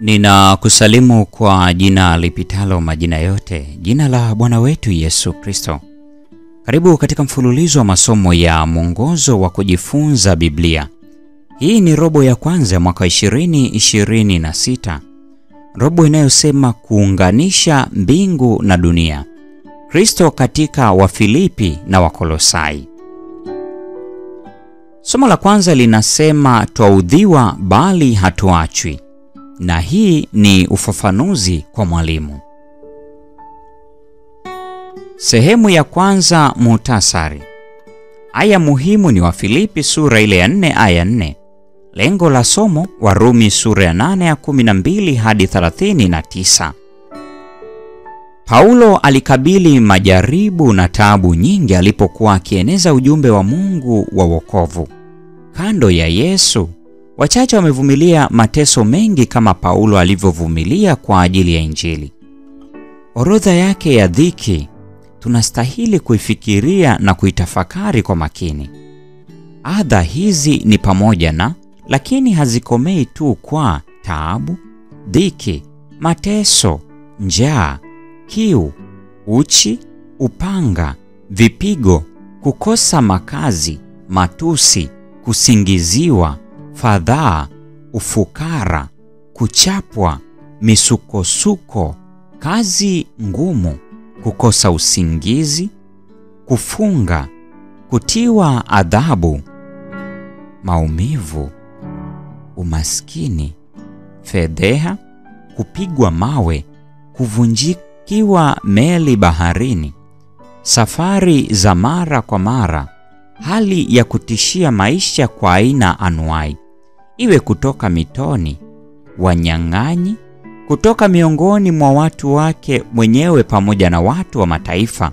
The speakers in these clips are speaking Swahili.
Ninakusalimu kwa jina lipitalo majina yote, jina la Bwana wetu Yesu Kristo. Karibu katika mfululizo wa masomo ya mwongozo wa kujifunza Biblia. Hii ni robo ya kwanza ya mwaka 2026. Robo inayosema kuunganisha mbingu na dunia. Kristo katika Wafilipi na Wakolosai. Somo la kwanza linasema twaudhiwa bali hatuachwi. Na hii ni ufafanuzi kwa mwalimu. Sehemu ya kwanza, muhtasari. Aya muhimu ni Wafilipi sura ile ya 4 aya 4. Lengo la somo Warumi sura ya 8 ya 12 hadi 39. Paulo alikabili majaribu na taabu nyingi alipokuwa akieneza ujumbe wa Mungu wa wokovu. Kando ya Yesu, wachache wamevumilia mateso mengi kama Paulo alivyovumilia kwa ajili ya Injili. Orodha yake ya dhiki tunastahili kuifikiria na kuitafakari kwa makini. Adha hizi ni pamoja na, lakini hazikomei tu kwa taabu, dhiki, mateso, njaa, kiu, uchi, upanga, vipigo, kukosa makazi, matusi, kusingiziwa, fadhaa, ufukara, kuchapwa, misukosuko, kazi ngumu, kukosa usingizi, kufunga, kutiwa adhabu, maumivu, umaskini, fedheha, kupigwa mawe, kuvunjikiwa meli baharini, safari za mara kwa mara, hali ya kutishia maisha kwa aina anuai, iwe kutoka mitoni, wanyang'anyi, kutoka miongoni mwa watu wake mwenyewe pamoja na watu wa mataifa,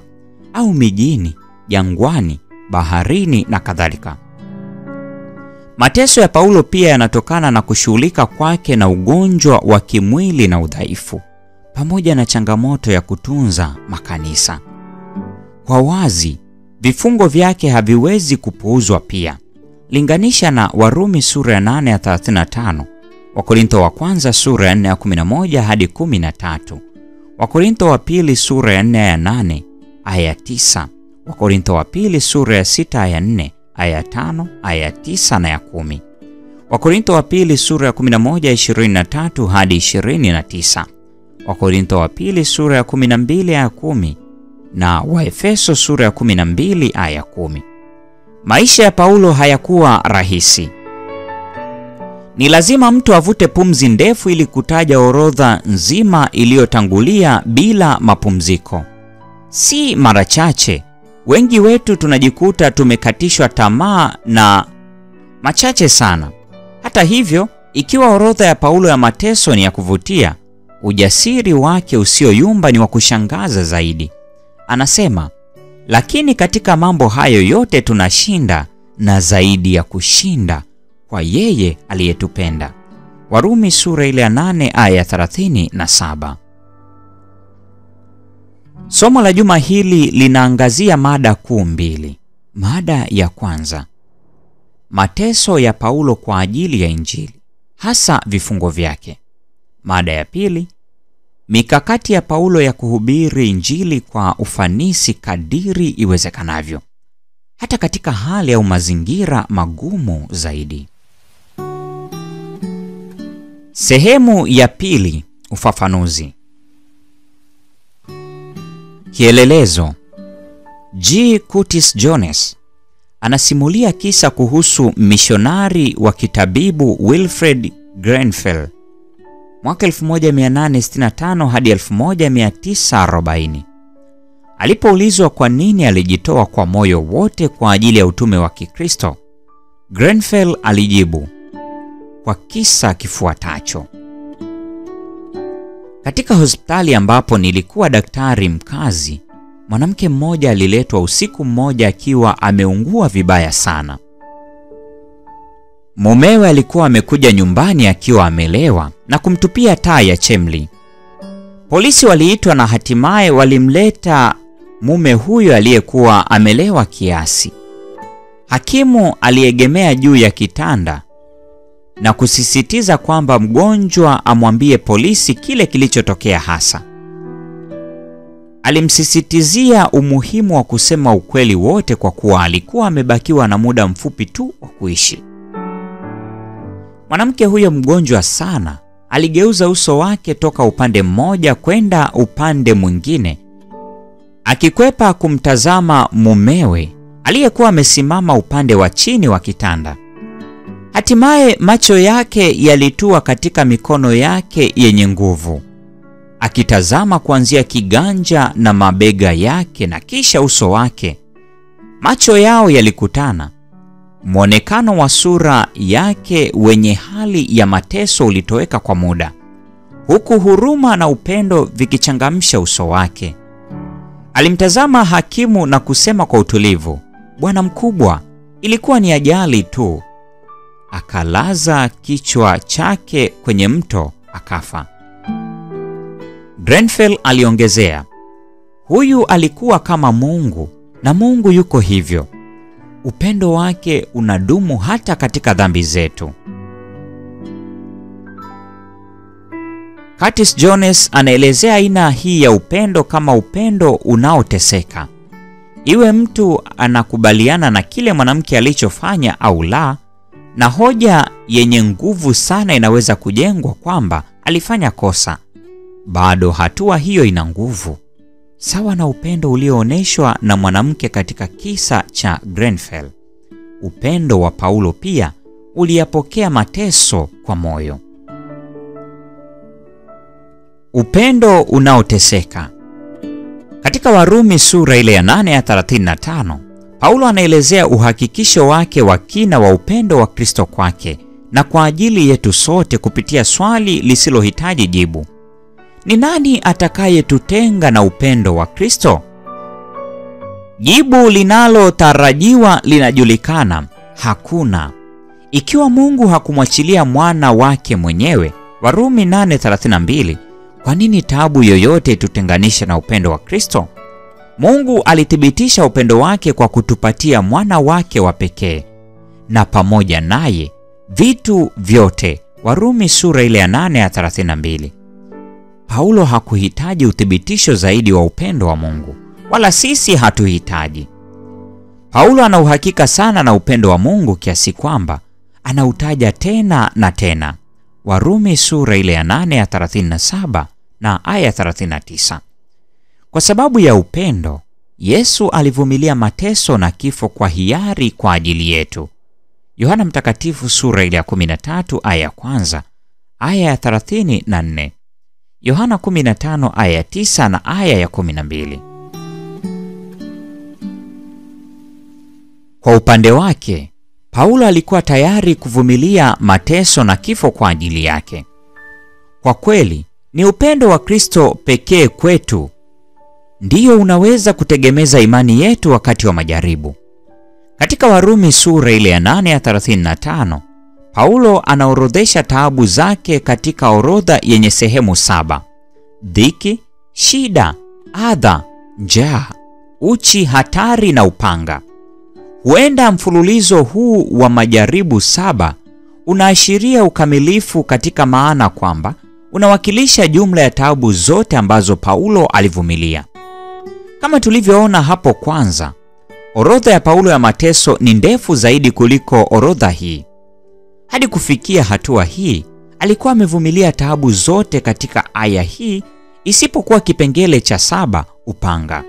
au mijini, jangwani, baharini na kadhalika. Mateso ya Paulo pia yanatokana na kushughulika kwake na ugonjwa wa kimwili na udhaifu, pamoja na changamoto ya kutunza makanisa. Kwa wazi, vifungo vyake haviwezi kupuuzwa pia. Linganisha na Warumi sura ya 8 ya 35, Wakorintho wa kwanza sura ya 4 ya 11 hadi 13, Wakorintho wa pili sura ya 4 ya 8 aya 9, Wakorintho wa pili sura ya 6 aya 4 aya 5 aya 9 na ya 10, Wakorintho wa pili sura ya 11 ya 23 hadi 29, Wakorintho wa pili sura ya 12 aya 10 na Waefeso sura ya 12 aya 10. Maisha ya Paulo hayakuwa rahisi. Ni lazima mtu avute pumzi ndefu ili kutaja orodha nzima iliyotangulia bila mapumziko. Si mara chache, wengi wetu tunajikuta tumekatishwa tamaa na machache sana. Hata hivyo, ikiwa orodha ya Paulo ya mateso ni ya kuvutia, ujasiri wake usioyumba ni wa kushangaza zaidi. Anasema, lakini katika mambo hayo yote tunashinda na zaidi ya kushinda kwa yeye aliyetupenda. Warumi sura ile ya 8 aya 37. Somo la juma hili linaangazia mada kuu mbili. Mada ya kwanza, mateso ya Paulo kwa ajili ya Injili, hasa vifungo vyake. Mada ya pili, mikakati ya Paulo ya kuhubiri Injili kwa ufanisi kadiri iwezekanavyo, hata katika hali au mazingira magumu zaidi. Sehemu ya pili, ufafanuzi. Kielelezo. G. Curtis Jones anasimulia kisa kuhusu mishonari wa kitabibu Wilfred Grenfell mwaka 1865 hadi 1940. Alipoulizwa kwa nini alijitoa kwa moyo wote kwa ajili ya utume wa Kikristo, Grenfell alijibu kwa kisa kifuatacho. Katika hospitali ambapo nilikuwa daktari mkazi, mwanamke mmoja aliletwa usiku mmoja akiwa ameungua vibaya sana. Mumewe alikuwa amekuja nyumbani akiwa amelewa na kumtupia taa ya chemli. Polisi waliitwa na hatimaye walimleta mume huyo aliyekuwa amelewa kiasi. Hakimu aliegemea juu ya kitanda na kusisitiza kwamba mgonjwa amwambie polisi kile kilichotokea hasa. Alimsisitizia umuhimu wa kusema ukweli wote kwa kuwa alikuwa amebakiwa na muda mfupi tu wa kuishi. Mwanamke huyo mgonjwa sana aligeuza uso wake toka upande mmoja kwenda upande mwingine, akikwepa kumtazama mumewe aliyekuwa amesimama upande wa chini wa kitanda. Hatimaye macho yake yalitua katika mikono yake yenye nguvu, akitazama kuanzia kiganja na mabega yake na kisha uso wake. Macho yao yalikutana. Mwonekano wa sura yake wenye hali ya mateso ulitoweka kwa muda, huku huruma na upendo vikichangamsha uso wake. Alimtazama hakimu na kusema kwa utulivu, "Bwana mkubwa, ilikuwa ni ajali tu." Akalaza kichwa chake kwenye mto akafa. Grenfell aliongezea, "Huyu alikuwa kama Mungu na Mungu yuko hivyo. Upendo wake unadumu hata katika dhambi zetu." Curtis Jones anaelezea aina hii ya upendo kama upendo unaoteseka. Iwe mtu anakubaliana na kile mwanamke alichofanya au la, na hoja yenye nguvu sana inaweza kujengwa kwamba alifanya kosa, bado hatua hiyo ina nguvu, sawa na upendo ulioonyeshwa na mwanamke katika kisa cha Grenfell. Upendo wa Paulo pia uliyapokea mateso kwa moyo. Upendo unaoteseka. Katika Warumi sura ile ya 8 ya 35, Paulo anaelezea uhakikisho wake wa kina wa upendo wa Kristo kwake na kwa ajili yetu sote kupitia swali lisilohitaji jibu: ni nani atakayetutenga na upendo wa Kristo? Jibu linalotarajiwa linajulikana: hakuna. Ikiwa Mungu hakumwachilia mwana wake mwenyewe, Warumi 8:32, kwa nini taabu yoyote itutenganishe na upendo wa Kristo? Mungu alithibitisha upendo wake kwa kutupatia mwana wake wa pekee, na pamoja naye vitu vyote, Warumi sura ile ya 8 ya 32. Paulo hakuhitaji uthibitisho zaidi wa upendo wa Mungu, wala sisi hatuhitaji. Paulo ana uhakika sana na upendo wa Mungu kiasi kwamba anautaja tena na tena. Warumi sura ile ya 8 ya 37 na aya 39. Kwa sababu ya upendo, Yesu alivumilia mateso na kifo kwa hiari kwa ajili yetu. Yohana Mtakatifu sura ile ya 13 aya ya kwanza, aya ya 34. Yohana 15 aya ya 9 na aya ya 12. Kwa upande wake, Paulo alikuwa tayari kuvumilia mateso na kifo kwa ajili yake. Kwa kweli, ni upendo wa Kristo pekee kwetu ndiyo unaweza kutegemeza imani yetu wakati wa majaribu. Katika Warumi sura ile ya 8 ya 35, Paulo anaorodhesha taabu zake katika orodha yenye sehemu 7: dhiki, shida, adha, njaa, uchi, hatari na upanga. Huenda mfululizo huu wa majaribu 7 unaashiria ukamilifu katika maana kwamba unawakilisha jumla ya taabu zote ambazo Paulo alivumilia. Kama tulivyoona hapo kwanza, orodha ya Paulo ya mateso ni ndefu zaidi kuliko orodha hii. Hadi kufikia hatua hii, alikuwa amevumilia taabu zote katika aya hii isipokuwa kipengele cha 7, upanga.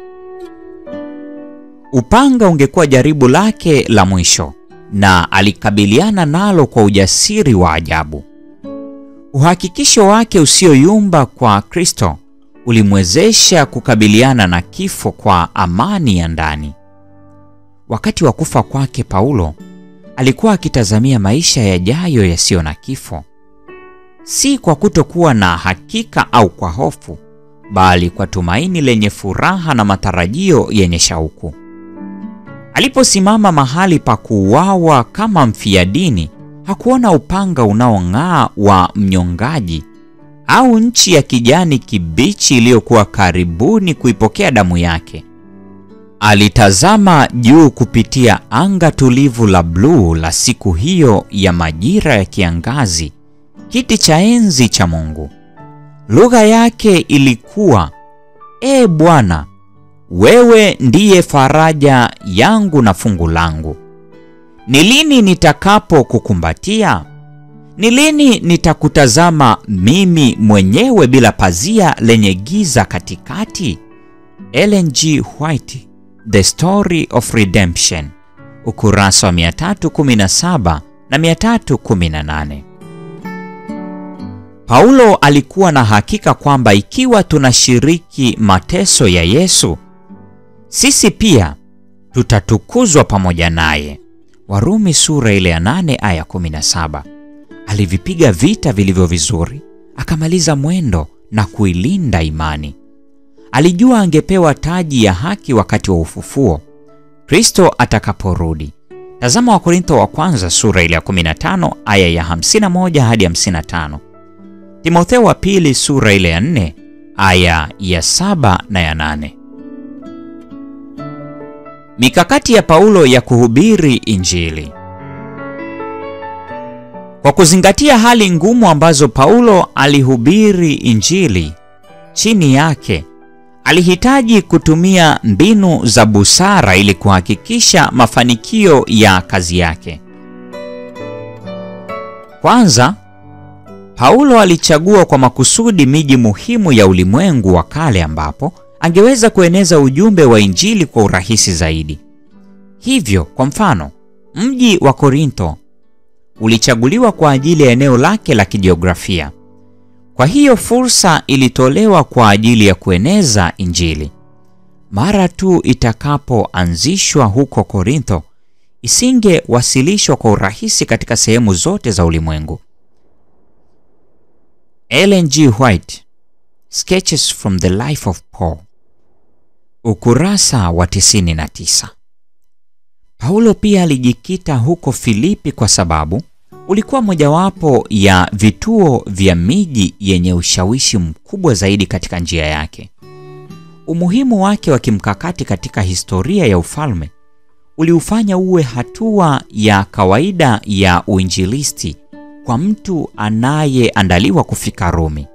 Upanga ungekuwa jaribu lake la mwisho, na alikabiliana nalo kwa ujasiri wa ajabu. Uhakikisho wake usioyumba kwa Kristo ulimwezesha kukabiliana na kifo kwa amani ya ndani. Wakati wa kufa kwake, Paulo alikuwa akitazamia maisha yajayo yasiyo na kifo, si kwa kutokuwa na hakika au kwa hofu, bali kwa tumaini lenye furaha na matarajio yenye shauku. Aliposimama mahali pa kuuawa kama mfia dini, hakuona upanga unaong'aa wa mnyongaji au nchi ya kijani kibichi iliyokuwa karibuni kuipokea damu yake. alitazama juu kupitia anga tulivu la bluu la siku hiyo ya majira ya kiangazi, kiti cha enzi cha Mungu. Lugha yake ilikuwa, Ee Bwana, wewe ndiye faraja yangu na fungu langu. Ni lini nitakapo kukumbatia? Ni lini nitakutazama mimi mwenyewe bila pazia lenye giza katikati? Ellen G. White, The Story of Redemption, ukurasa wa 317 na 318. Paulo alikuwa na hakika kwamba ikiwa tunashiriki mateso ya Yesu, sisi pia tutatukuzwa pamoja naye. Warumi sura ile ya 8 aya 17. Alivipiga vita vilivyo vizuri, akamaliza mwendo na kuilinda imani. Alijua angepewa taji ya haki wakati wa ufufuo, Kristo atakaporudi. Tazama Wakorintho wa kwanza sura ile ya 15 aya ya 51 hadi 55. Timotheo wa pili sura ile ya 4 aya ya 7 na ya 8. Mikakati ya Paulo ya kuhubiri Injili. Kwa kuzingatia hali ngumu ambazo Paulo alihubiri Injili chini yake, alihitaji kutumia mbinu za busara ili kuhakikisha mafanikio ya kazi yake. Kwanza, Paulo alichagua kwa makusudi miji muhimu ya ulimwengu wa kale ambapo angeweza kueneza ujumbe wa Injili kwa urahisi zaidi. Hivyo, kwa mfano, mji wa Korintho ulichaguliwa kwa ajili ya eneo lake la kijiografia. Kwa hiyo fursa ilitolewa kwa ajili ya kueneza Injili. Mara tu itakapoanzishwa huko Korintho, isingewasilishwa kwa urahisi katika sehemu zote za ulimwengu. Ellen G. White, Sketches from the Life of Paul, ukurasa wa 99. Paulo pia alijikita huko Filipi kwa sababu ulikuwa mojawapo ya vituo vya miji yenye ushawishi mkubwa zaidi katika njia yake. Umuhimu wake wa kimkakati katika historia ya ufalme uliufanya uwe hatua ya kawaida ya uinjilisti kwa mtu anayeandaliwa kufika Rumi.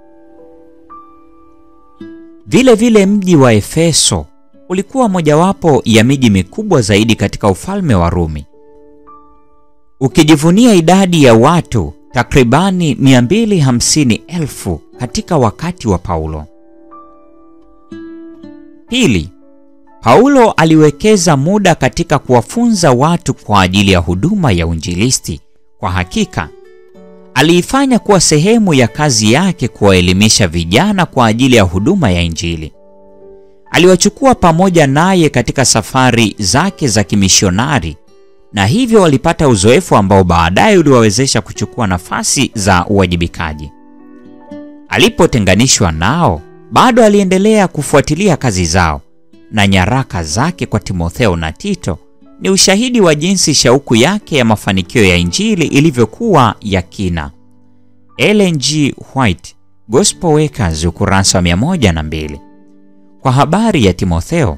Vile vile mji wa Efeso ulikuwa mojawapo ya miji mikubwa zaidi katika ufalme wa Rumi, ukijivunia idadi ya watu takribani 250,000 katika wakati wa Paulo. Pili, Paulo aliwekeza muda katika kuwafunza watu kwa ajili ya huduma ya uinjilisti. Kwa hakika, aliifanya kuwa sehemu ya kazi yake kuwaelimisha vijana kwa ajili ya huduma ya Injili. Aliwachukua pamoja naye katika safari zake za kimishonari, na hivyo walipata uzoefu ambao baadaye uliwawezesha kuchukua nafasi za uwajibikaji. Alipotenganishwa nao, bado aliendelea kufuatilia kazi zao, na nyaraka zake kwa Timotheo na Tito ni ushahidi wa jinsi shauku yake ya mafanikio ya Injili ilivyokuwa ya kina. Ellen G. White, Gospel Workers, ukurasa wa 102. Kwa habari ya Timotheo,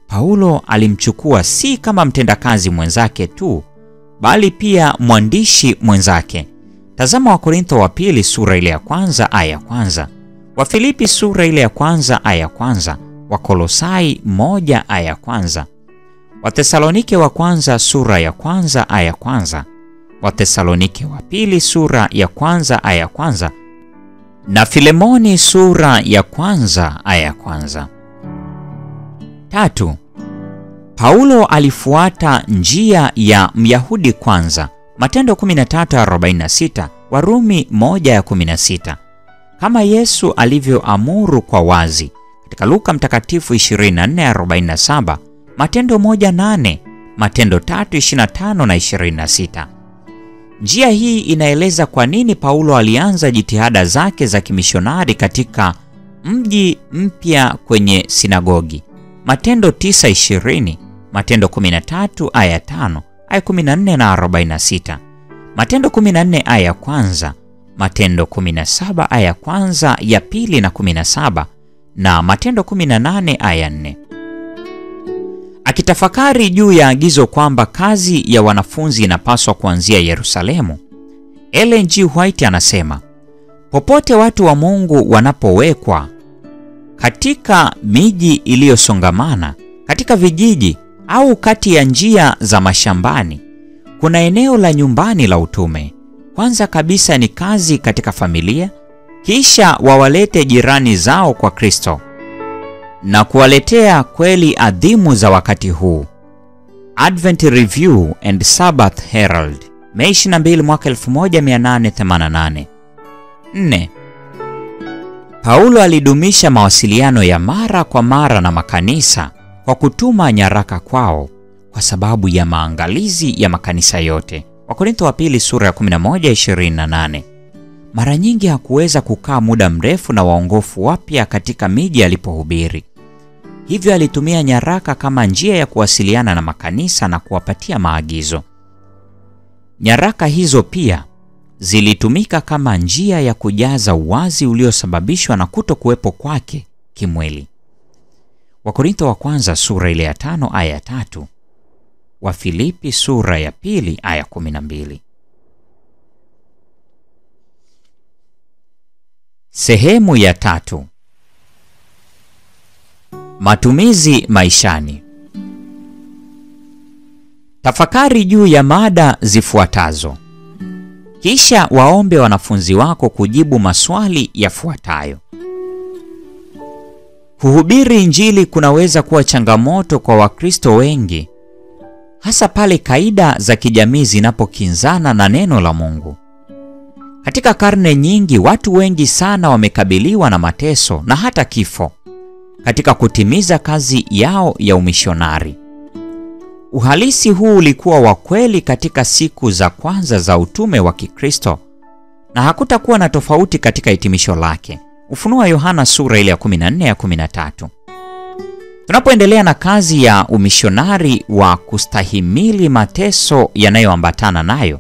Paulo alimchukua si kama mtendakazi mwenzake tu, bali pia mwandishi mwenzake. Tazama Wakorintho wa pili sura ile ya 1 aya 1, Wafilipi sura ile ya 1 aya 1, Wakolosai 1 aya 1, Wathesalonike wa kwanza sura ya 1 aya 1, Wathesalonike wa pili sura ya 1 aya 1, na Filemoni sura ya 1 aya 1. Tatu, Paulo alifuata njia ya Myahudi kwanza, Matendo 13:46, Warumi 1:16, kama Yesu alivyoamuru kwa wazi katika Luka Mtakatifu 24:47, Matendo 1:8, Matendo 3:25 na 26. Njia hii inaeleza kwa nini Paulo alianza jitihada zake za kimishonari katika mji mpya kwenye sinagogi. Matendo 9:20, Matendo 13 aya 5, aya 14 na 46, Matendo 14 aya 1, Matendo 17 aya 1, ya pili na 17, na Matendo 18 aya 4. Akitafakari juu ya agizo kwamba kazi ya wanafunzi inapaswa kuanzia Yerusalemu, Ellen G. White anasema, popote watu wa Mungu wanapowekwa, katika miji iliyosongamana, katika vijiji au kati ya njia za mashambani, kuna eneo la nyumbani la utume. Kwanza kabisa ni kazi katika familia, kisha wawalete jirani zao kwa Kristo na kuwaletea kweli adhimu za wakati huu. Advent Review and Sabbath Herald, Mei 22 mwaka 1888. 4. Paulo alidumisha mawasiliano ya mara kwa mara na makanisa kwa kutuma nyaraka kwao kwa sababu ya maangalizi ya makanisa yote. Wakorintho wa pili sura ya 11:28. Mara nyingi hakuweza kukaa muda mrefu na waongofu wapya katika miji alipohubiri. Hivyo alitumia nyaraka kama njia ya kuwasiliana na makanisa na kuwapatia maagizo. Nyaraka hizo pia zilitumika kama njia ya kujaza uwazi uliosababishwa na kutokuwepo kwake kimwili. Wakorintho wa kwanza sura ile ya 5 aya 3. Wafilipi sura ya 2 aya 12. Sehemu ya 3. Matumizi maishani. Tafakari juu ya mada zifuatazo. Kisha waombe wanafunzi wako kujibu maswali yafuatayo. Kuhubiri Injili kunaweza kuwa changamoto kwa Wakristo wengi, hasa pale kaida za kijamii zinapokinzana na neno la Mungu. Katika karne nyingi, watu wengi sana wamekabiliwa na mateso na hata kifo katika kutimiza kazi yao ya umishonari. Uhalisi huu ulikuwa wa kweli katika siku za kwanza za utume wa Kikristo, na hakutakuwa na tofauti katika hitimisho lake. Ufunuo Yohana sura ile ya 14 ya 13. Tunapoendelea na kazi ya umishonari wa kustahimili mateso yanayoambatana nayo,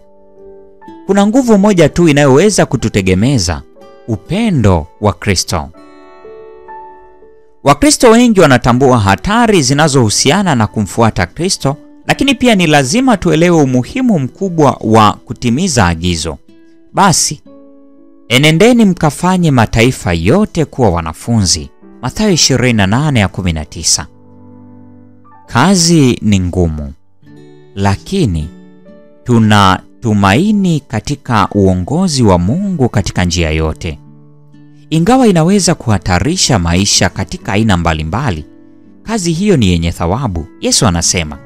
kuna nguvu moja tu inayoweza kututegemeza: upendo wa Kristo. Wakristo wengi wanatambua hatari zinazohusiana na kumfuata Kristo, lakini pia ni lazima tuelewe umuhimu mkubwa wa kutimiza agizo. Basi, enendeni mkafanye mataifa yote kuwa wanafunzi. Mathayo 28:19. Kazi ni ngumu, lakini tunatumaini katika uongozi wa Mungu katika njia yote. Ingawa inaweza kuhatarisha maisha katika aina mbalimbali, kazi hiyo ni yenye thawabu. Yesu anasema,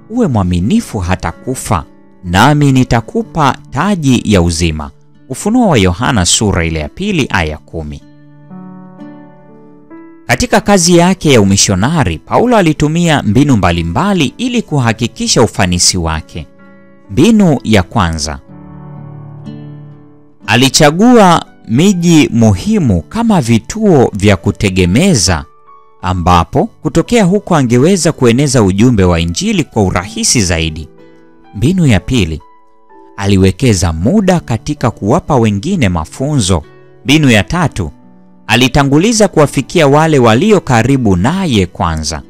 uwe mwaminifu hata kufa, nami nitakupa taji ya uzima. Ufunuo wa Yohana sura ile ya 2 aya 10. Katika kazi yake ya umishonari, Paulo alitumia mbinu mbalimbali ili kuhakikisha ufanisi wake. Mbinu ya kwanza, alichagua miji muhimu kama vituo vya kutegemeza, ambapo kutokea huko angeweza kueneza ujumbe wa Injili kwa urahisi zaidi. Mbinu ya pili, aliwekeza muda katika kuwapa wengine mafunzo. Mbinu ya tatu, alitanguliza kuwafikia wale walio karibu naye kwanza.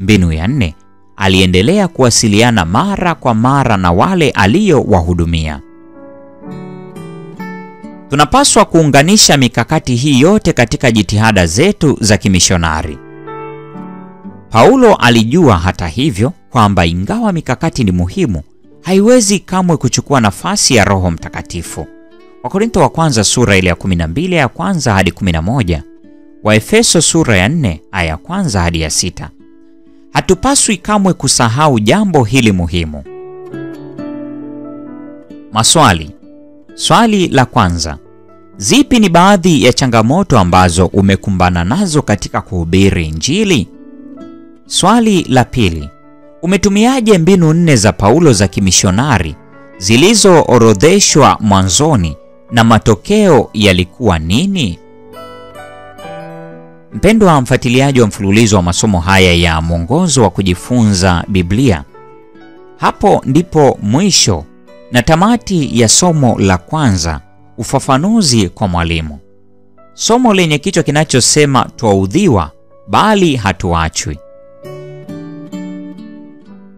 Mbinu ya nne, aliendelea kuwasiliana mara kwa mara na wale aliyowahudumia. Tunapaswa kuunganisha mikakati hii yote katika jitihada zetu za kimishonari. Paulo alijua hata hivyo kwamba ingawa mikakati ni muhimu, haiwezi kamwe kuchukua nafasi ya Roho Mtakatifu. Wakorintho wa kwanza sura ile ya 12 ya kwanza hadi 11, Waefeso sura ya 4 aya ya kwanza hadi ya 6. Hatupaswi kamwe kusahau jambo hili muhimu. Maswali. Swali la kwanza: zipi ni baadhi ya changamoto ambazo umekumbana nazo katika kuhubiri Injili? Swali la pili: umetumiaje mbinu 4 za Paulo za kimishonari zilizoorodheshwa mwanzoni na matokeo yalikuwa nini? Mpendwa mfuatiliaji wa mfululizo wa masomo haya ya mwongozo wa kujifunza Biblia, hapo ndipo mwisho na tamati ya somo la kwanza, ufafanuzi kwa mwalimu. Somo lenye kichwa kinachosema twaudhiwa bali hatuachwi.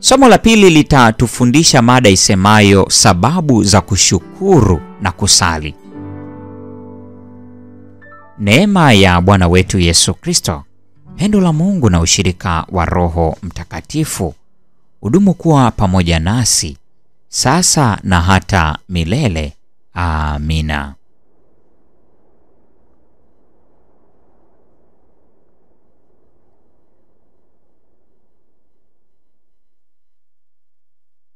Somo la pili litatufundisha mada isemayo sababu za kushukuru na kusali. Neema ya Bwana wetu Yesu Kristo, pendo la Mungu na ushirika wa Roho Mtakatifu udumu kuwa pamoja nasi sasa na hata milele. Amina.